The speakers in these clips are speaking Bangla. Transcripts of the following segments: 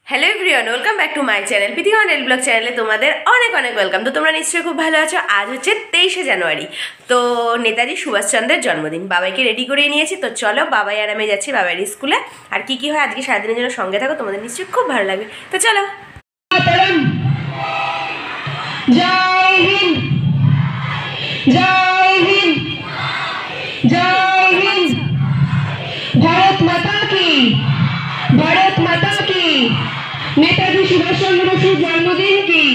Hello everyone, welcome back to my channel Pithika daily blog চ্যানেলে তোমাদের অনেক অনেক ওয়েলকাম। তো তোমরা নিশ্চয়ই খুব ভালো আছো। আজ হচ্ছে 23শে জানুয়ারি, তো নেতাজি সুভাষচন্দ্রের জন্মদিন। বাবাইকে রেডি করে নিয়েছি, তো চলো বাবাই আর আমি যাচ্ছি বাবাইয়ের স্কুলে। আর কি কি হয় আজকে সারাদিনের জন্য সঙ্গে থাকো, তোমাদের নিশ্চয়ই খুব ভালো লাগবে। তো চলো। জয় হিন্দ, জয় হিন্দ, জয় হিন্দ। ভারত মাতা কি, ভারত মাতা কি। নেতাজি সুভাষচন্দ্র বসুর জন্মদিন কি,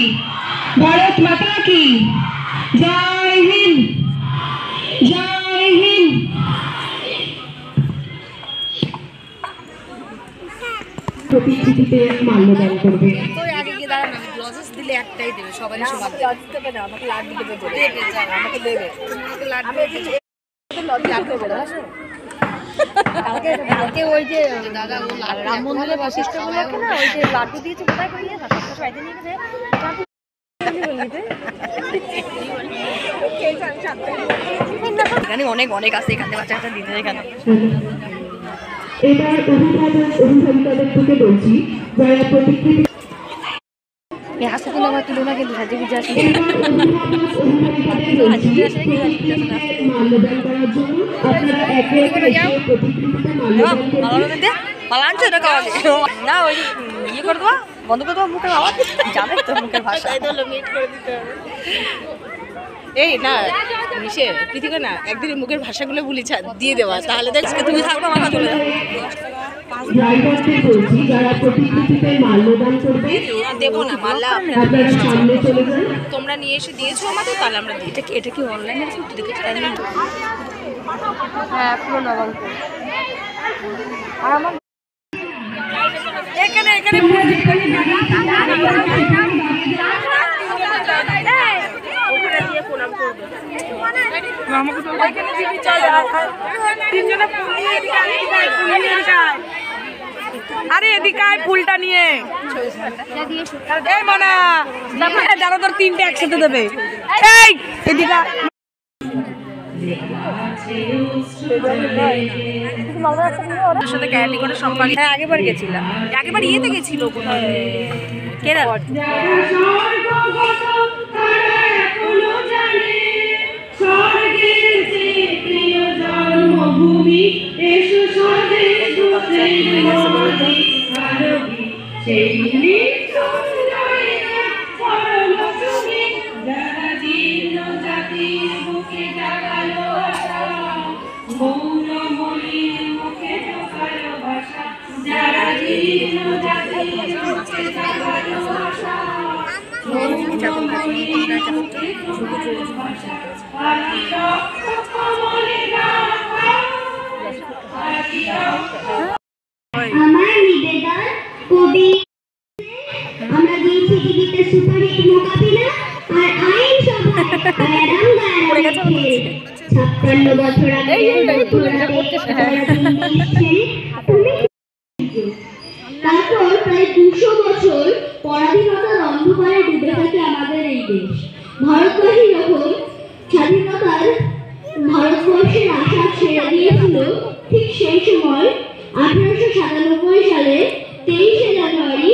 ভারত মাতা কি। জয় হিন্দ, জয় হিন্দ। প্রতিকৃতিতে মাল্যদান করবে। দিলে একটাই দেবে, সবাই সমান দেবে না। আমাকে লাড্ডু দেবে, আমাকে দেবে, আমাকে লাড্ডু দেবে। কালকে ওই যে দাদা রাম মন্দিরের বৈশিষ্ট্য গুলো না, ওই যে লাড্ডু দিয়েছে কোথায় করে নিয়ে এখানে অনেক অনেক আছে, এখানে বাচ্চা কাচ্চা দিতে এখানে। এবার অভিভাবিকাদের থেকে বলছি যারা প্রতিকৃতি হাসপাতাল আমার তুলো না, কিন্তু সাজিয়ে বুঝে আসে মাল্যদান করার জন্য আপনারা একে একে প্রতিকৃতিতে মাল্যদান না, ওই ইয়ে করে দেওয়া বন্ধ করে দেওয়া, মুখের আওয়াজ জানে তো, মুখের ভাষা এই না মিশে পৃথিবী না একদিন মুখের ভাষাগুলো বলি দিয়ে দেওয়া, তাহলে দেখ তুমি থাকবো আমার চলে যাবো। ড্রাইভারকে বলছি যারা প্রতিকৃতিতে মাল্যদান করবে দেবো না মাল্লা, আপনারা সামনে চলে যান। তোমরা নিয়ে এসে দিয়েছো আমাদের, তাহলে আমরা দিই। এটা কি অনলাইনে দেখেছি? হ্যাঁ, পুরো নবাঙ্ক। আর আমার এখানে এখানে আরে এদিকে ফুলটা নিয়ে এই মানা যারা তোর তিনটে একসাথে দেবে। এই এদিকে সাথে ক্যারাটি করে সম্পর্ক। হ্যাঁ, আগেবার গেছিলাম, আগেবার ইয়েতে গেছিল কেরালা। জন্মভূমি এসো স্বদেশ যারা জীর্ণ জাতির বুকে জাগালো আশা, মৌনমণির মুখে ঢোকালো ভাষা। যারা জীর্ণ জাতির বুকে জাগালো আশা, মৌনমণির মুখে ঢোকালো ভাষা। আদি রক্ত কমলে রাখা, আদি রক্ত। আমার নিবেদন কবি আমরা গিয়েছি টিভিতে সুপারহিট মোকাবিলা আর আইন সভায় ম্যাডাম গায়ে 56 বছর আগে তারপর প্রায় 200 বছর পরাধীনতার অন্ধকারে ডুবে থাকে আমাদের এই দেশ। ভারতবাসী যখন স্বাধীনতার ভারতবর্ষের আশা ছেড়ে দিয়েছিল, ঠিক সেই সময় 1897 সালে 23শে জানুয়ারি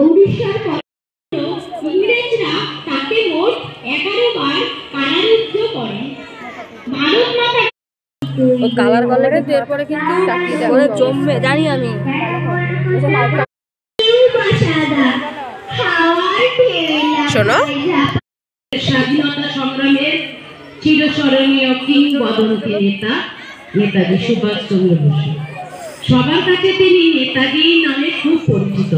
উড়িষ্যার ইংরেজরা তাকে মোট 11 বার কারারুদ্ধ করে। ভারত মাতা কালার করলে এরপরে কিন্তু ওদের জমবে, জানি আমি। শোনো, স্বাধীনতা সংগ্রামের চিরস্মরণীয় কিংবদন্তি নেতা নেতাজি সুভাষচন্দ্র বসু। সবার কাছে তিনি নেতাজি নামে খুব পরিচিত।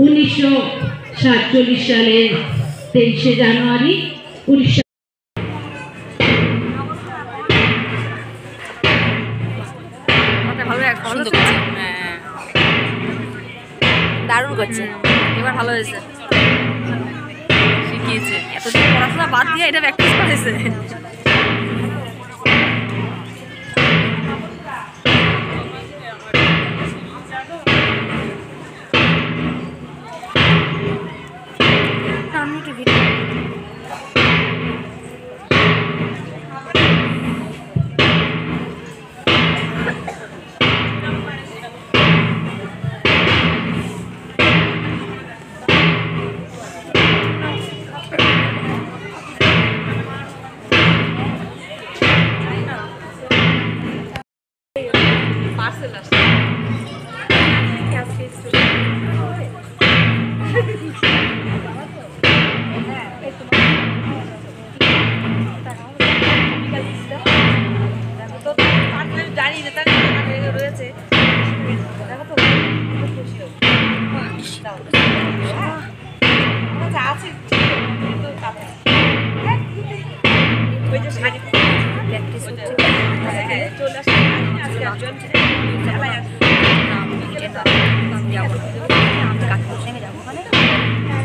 1947 সালের 23শে জানুয়ারি উড়িষ্যা দারুণ করছে, এবার ভালো হয়েছে, শিখিয়েছে। এতদিন পড়াশোনা বাদ দিয়ে এটা প্র্যাকটিস করেছে।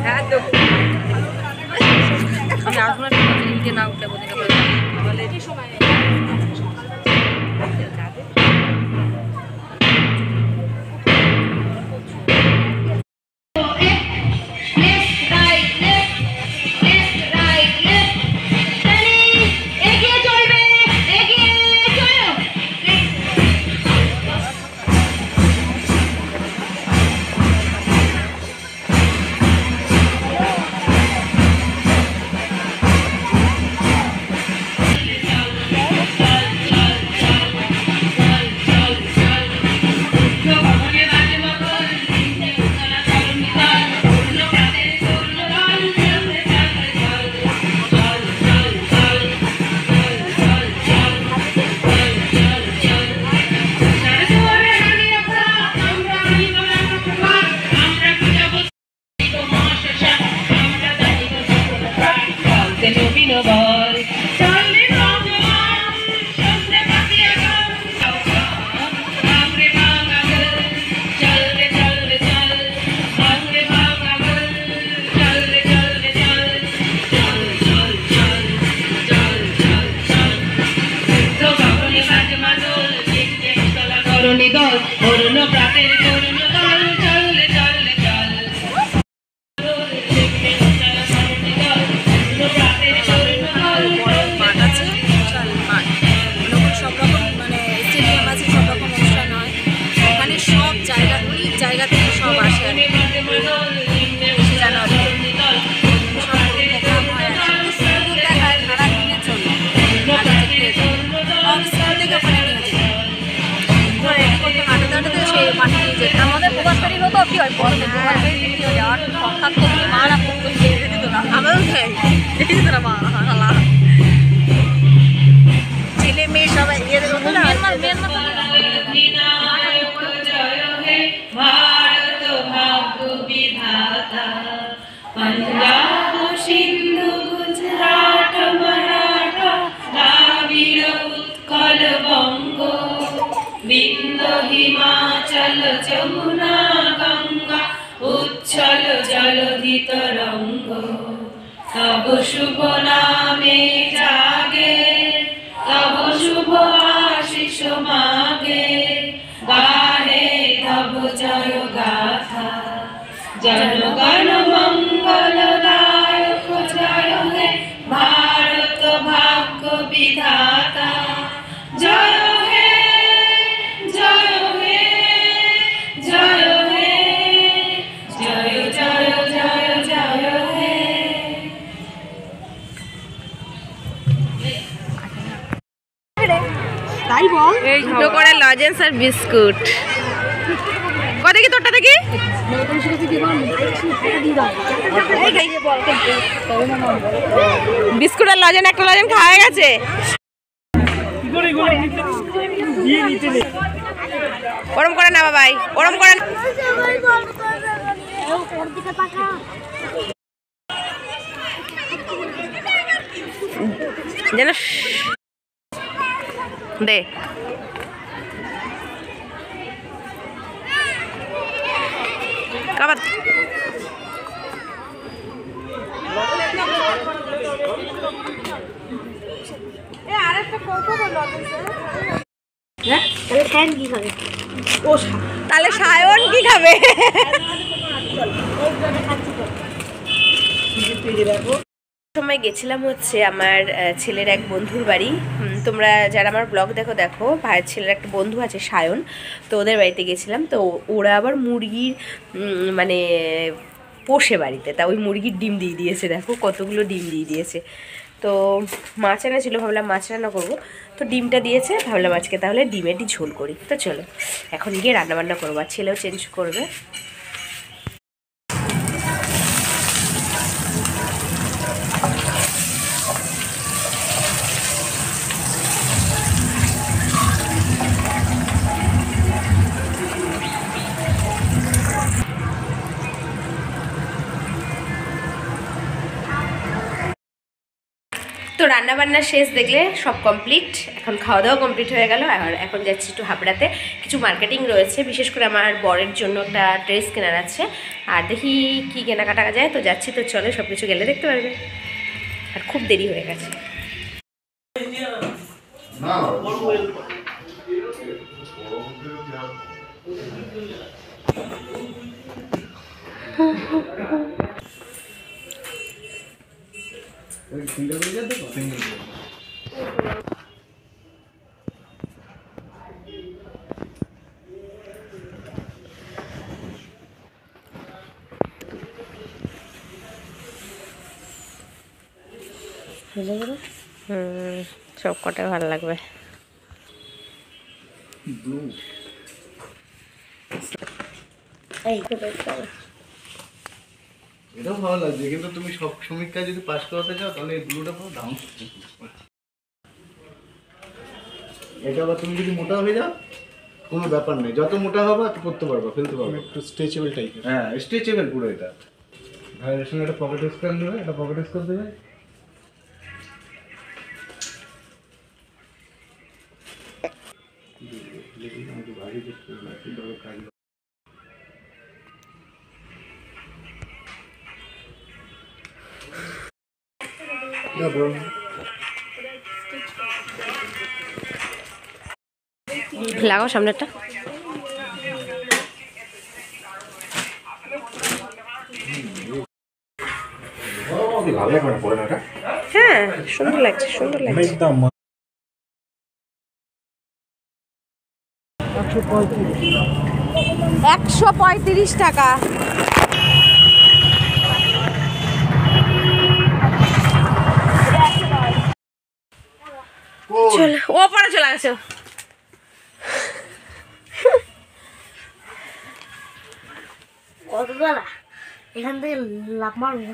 হ্যাঁ তো আমি আসলে নিজে না উঠলে বোঝে আমাদের প্রবাসকারী হতো কি হয় যাওয়ার সরকার তো মারা দিত না আমারও দিত না মা ছেলে মেয়ে সবাই पंजाब सिंधु गुजरात मराठा द्राविड़ उत्कल बंग विंध्य हिमाचल जमुना गंगा उच्छल जलधि तरंग तब शुभ नामे जागे तब शुभ आशीष मागे गाहे तब जय गाथा जनगण मंगलदायक जय हे भारत भाग्य विधाता जय हे जय हे जय हे जय जय जय जय हे তাই বল এই দুটো করে লজেন্স আর বিস্কুট কত কি তোরটা দেখি বিস্কুট আর লজেন একটা লজেন খাওয়া গেছে ওরম করে না বাবাই ওরম করে যেন দে কাবাত তাহলে সায়ন কি খাবে সময় গেছিলাম হচ্ছে আমার ছেলের এক বন্ধুর বাড়ি। তোমরা যারা আমার ব্লগ দেখো দেখো, ভাইয়ের ছেলের একটা বন্ধু আছে সায়ন, তো ওদের বাড়িতে গেছিলাম। তো ওরা আবার মুরগির মানে পোষে বাড়িতে, তা ওই মুরগির ডিম দিয়ে দিয়েছে, দেখো কতগুলো ডিম দিয়ে দিয়েছে। তো মাছ আনা ছিল, ভাবলাম মাছ রান্না করবো, তো ডিমটা দিয়েছে, ভাবলাম আজকে তাহলে ডিমেরই ঝোল করি। তো চলো এখন গিয়ে রান্নাবান্না করবো, আর ছেলেও চেঞ্জ করবে। তো রান্না বান্না শেষ, দেখলে সব কমপ্লিট। এখন খাওয়া দাওয়া কমপ্লিট হয়ে গেল। আর এখন যাচ্ছি একটু হাবড়াতে, কিছু মার্কেটিং রয়েছে, বিশেষ করে আমার বরের জন্য একটা ড্রেস কেনার আছে। আর দেখি কি কেনাকাটা যায়, তো যাচ্ছি। তো চলে, সব কিছু গেলে দেখতে পারবে। আর খুব দেরি হয়ে গেছে। সব কটাই ভালো লাগবে। এটাও ভালো লাগছে, কিন্তু তুমি সব সমীক্ষা যদি পাস করাতে চাও তাহলে এই ব্লুটা পুরো দাম। এটা আবার তুমি যদি মোটা হয়ে যাও কোনো ব্যাপার নেই, যত মোটা হবে তত করতে পারবা, ফেলতে পারবা। একটু স্ট্রেচেবল টাইপের। হ্যাঁ, স্ট্রেচেবল পুরো এটা। ভাইয়ের সঙ্গে একটা পকেট স্ক্যান দেবে, একটা পকেট স্ক্যান দেবে। লাগাও সামনেরটা। হ্যাঁ, সুন্দর লাগছে, সুন্দর লাগছে। একদম 135 টাকা। চলো, ও পরে চলে গেছে। কতবেলা এখান থেকে লাভ মারবো।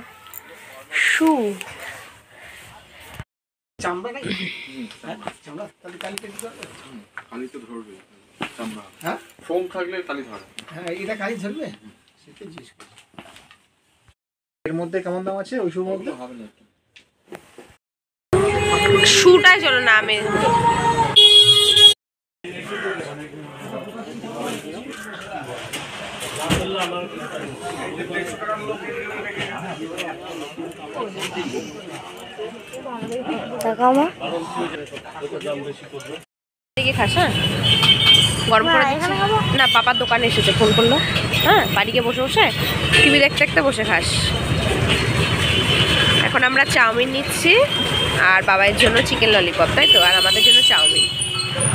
শু কালি তো ধরবে চামড়া। হ্যাঁ, ফোম থাকলে কালি ধরে। হ্যাঁ, এটা কালি ধরবে, সেটা জিজ্ঞেস করি। এর মধ্যে কেমন দাম আছে ওই শুর মধ্যে? হবে না। শুটাই চলো না, আমি খাস। হ্যাঁ, গরম করে দিচ্ছি। না, পাপার দোকানে এসেছে, ফোন করলো। হ্যাঁ, বাড়িতে বসে বসে টিভি দেখতে দেখতে বসে খাস। এখন আমরা চাউমিন নিচ্ছি, আর বাবার জন্য চিকেন ললিপপ, তাই তো, আর আমাদের জন্য চাউমিন।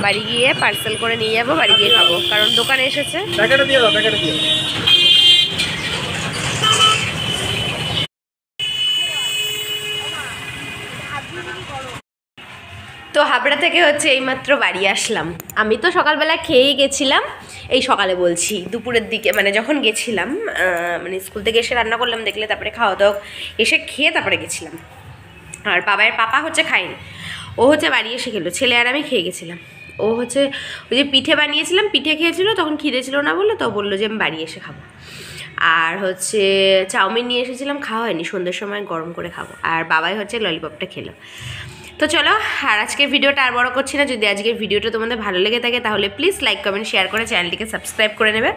বাড়ি গিয়ে পার্সেল করে নিয়ে যাবো, বাড়ি গিয়ে খাবো, কারণ দোকানে এসেছে। প্যাকেটে দিয়ে দাও, প্যাকেটে দিয়ে দাও। তো হাবড়া থেকে হচ্ছে এইমাত্র বাড়ি আসলাম। আমি তো সকালবেলা খেয়েই গেছিলাম, এই সকালে বলছি, দুপুরের দিকে, মানে যখন গেছিলাম, মানে স্কুল থেকে এসে রান্না করলাম দেখলে, তারপরে খাওয়া দাওয়া এসে খেয়ে তারপরে গেছিলাম। আর পাপা হচ্ছে খায়নি, ও হচ্ছে বাড়ি এসে খেলো, ছেলে আর আমি খেয়ে গেছিলাম। ও হচ্ছে ওই যে পিঠে বানিয়েছিলাম, পিঠে খেয়েছিল, তখন খিদে ছিল না বললো, তো বললো যে আমি বাড়ি এসে খাবো। আর হচ্ছে চাউমিন নিয়ে এসেছিলাম, খাওয়া হয়নি, সন্ধ্যের সময় গরম করে খাবো। আর বাবাই হচ্ছে ললিপপটা খেলো। তো চলো, আর আজকের ভিডিওটা আর বড় করছি না। যদি আজকের ভিডিওটা তোমাদের ভালো লেগে থাকে তাহলে প্লিজ লাইক, কমেন্ট, শেয়ার করে চ্যানেলটিকে সাবস্ক্রাইব করে নেবে।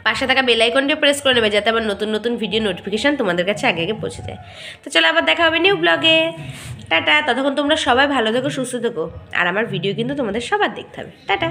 পাশে থাকা বেল আইকনটিও প্রেস করে নেবে, যাতে আবার নতুন নতুন ভিডিও নোটিফিকেশান তোমাদের কাছে আগে আগে পৌঁছে যায়। তো চলো, আবার দেখা হবে নিউ ব্লগে। টাটা। ততক্ষণ তোমরা সবাই ভালো থেকো, সুস্থ থেকো। আর আমার ভিডিও কিন্তু তোমাদের সবার দেখতে হবে। টাটা।